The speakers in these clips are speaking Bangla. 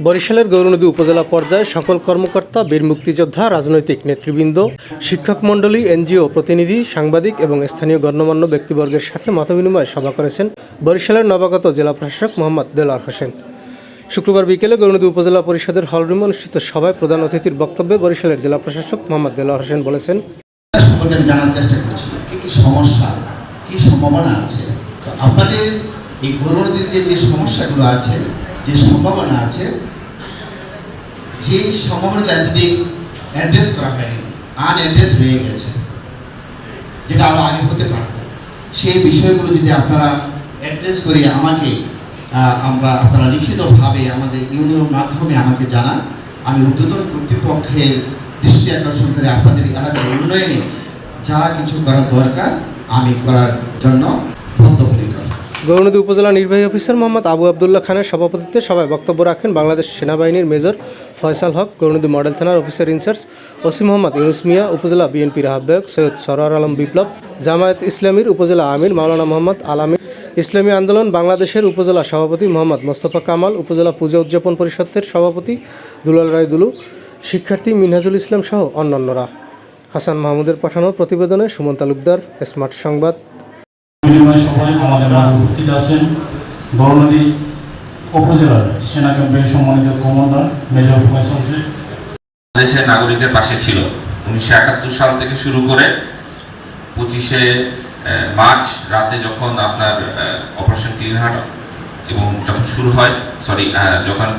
বরিশালের গৌরনদী উপজেলা পর্যায়ে সকল কর্মকর্তা, বীর মুক্তিযোদ্ধা, রাজনৈতিক নেতৃবৃন্দ, শিক্ষক মণ্ডলী, এনজিও প্রতিনিধি, সাংবাদিক এবং স্থানীয় গণ্যমান্য ব্যক্তিবর্গের সাথে মতবিনিময় সভা করেছেন বরিশালের নবাগত জেলা প্রশাসক মোহাম্মদ দেলোয়ার হোসেন। শুক্রবার বিকেলে গৌরনদী উপজেলা পরিষদের হলরুমে অনুষ্ঠিত সভায় প্রধান অতিথির বক্তব্যে বরিশালের জেলা প্রশাসক মোহাম্মদ দেলোয়ার হোসেন বলেছেন, জানার চেষ্টা করছি কি সমস্যা, কি সম্ভাবনা আছে। তো আপনাদের এই গৌরনদীতে যে সমস্যাগুলো আছে, যে সম্ভাবনা আছে, যে সম্ভাবনাটা যদি অ্যাড্রেস করা হয়নি, আনঅ্যাড্রেস হয়ে গেছে, যেটা আরো আগে হতে পারত, সেই বিষয়গুলো যদি আপনারা অ্যাড্রেস করে আমাকে আপনারা লিখিতভাবে আমাদের ইউনিয়ন মাধ্যমে আমাকে জানান, আমি ঊর্ধ্বতন কর্তৃপক্ষের দৃষ্টি আকর্ষণ করে আপনাদের এলাকার উন্নয়নে যা কিছু করার দরকার আমি করার জন্য বদ্ধপরিকর। গৌরনদী উপজেলা নির্বাহী অফিসার মোহাম্মদ আবু আবদুল্লাহ খানের সভাপতিত্বে সভায় বক্তব্য রাখেন বাংলাদেশ সেনাবাহিনীর মেজর ফয়সাল হক, গৌরনদী মডেল থানার officer in charge OC Mohammad Yunus Mia, উপজেলা বিএনপির আহ্বায়ক সৈয়দ সরোয়ার আলম বিপ্লব, জামায়াত ইসলামীর উপজেলা আমির মাওলানা মোহাম্মদ আলামিন, ইসলামী আন্দোলন বাংলাদেশের উপজেলা সভাপতি মোহাম্মদ মোস্তফা কামাল, উপজেলা পূজা উদযাপন পরিষদের সভাপতি দুলাল রায় দুলু, শিক্ষার্থী মিনহাজুল ইসলাম সহ অন্যান্যরা। হাসান মাহমুদের পাঠানো প্রতিবেদনে সুমন তালুকদার, স্মার্ট সংবাদ। সবাই আমাদের মাঝে উপস্থিত আছেন গৌরনদী উপজেলার সেনা ক্যাম্পের সম্মানিত কমান্ডার মেজর ফয়সাল হক। দেশের নাগরিকের পাশে ছিল 1971 সাল থেকে শুরু করে 25শে মার্চ রাতে যখন আপনার অপারেশন ক্লিন হার্ট এবং যখন শুরু হয় যখন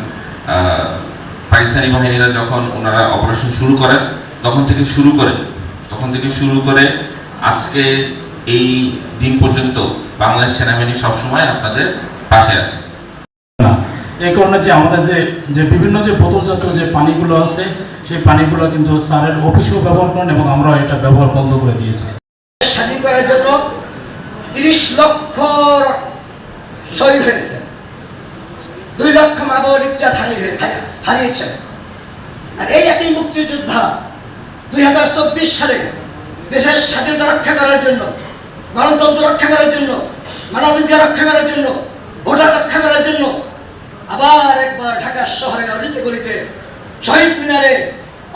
পাকিস্তানি বাহিনীরা যখন ওনারা অপারেশন শুরু করেন তখন থেকে শুরু করে আজকে এই দিন পর্যন্ত বাংলাদেশ সেনাবাহিনী সবসময় আপনাদের পাশে আছে। এই কারণে যে আমাদের যে বিভিন্ন যে বোতলজাত যে পানিগুলো আছে সেই পানিগুলো কিন্তু স্যারের অফিসেও ব্যবহার করেন এবং আমরা এটা ব্যবহার বন্ধ করে দিয়েছি। স্বাধীন করার জন্য 30 লক্ষ শহীদ হয়েছে, 2 লক্ষ মা বোন ইজ্জত হারিয়েছেন। আর এই একই মুক্তিযোদ্ধা 2024 সালে দেশের স্বাধীনতা রক্ষা করার জন্য, গণতন্ত্র রক্ষা করার জন্য, মানবাধিকার রক্ষা করার জন্য, ভোটার রক্ষা করার জন্য আবার একবার ঢাকা শহরে অলিতে গলিতে শহীদ মিনারে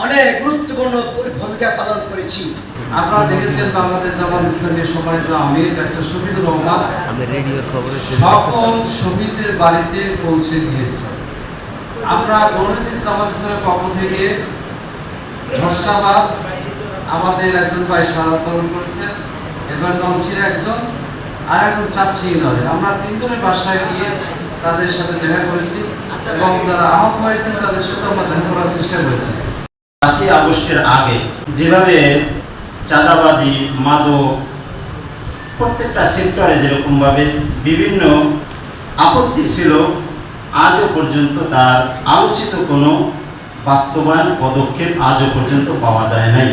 অনেক গুরুত্বপূর্ণ ভূমিকা পালন করেছি। আপনারা দেখেছেন বাংলাদেশ জামাত ইসলামীর সম্মানিত আমির ডক্টর শফিকুর রহমান সকল শহীদদের বাড়িতে পৌঁছে দিয়েছে। আমরা গৌরনদী জামাত ইসলামের পক্ষ থেকে ধর্ষাবাদ আমাদের একজন ভাই শাহাদাত বরণ করেছেন, এবার নলছির একজন আর একজন চাচ্ছি নয়। আমরা 3 জনের বাসায় গিয়ে তাদের সাথে দেখা করেছি এবং যারা আহত হয়েছেন তাদের সাথে আমরা দেখা করার চেষ্টা করেছি। 5ই আগস্টের আগে যেভাবে চাঁদাবাজি, মাদক প্রত্যেকটা সেক্টরে যেরকমভাবে বিভিন্ন আপত্তি ছিল, আজও পর্যন্ত তার আলোচিত কোনো বাস্তবায়ন পদক্ষেপ আজও পর্যন্ত পাওয়া যায় নাই।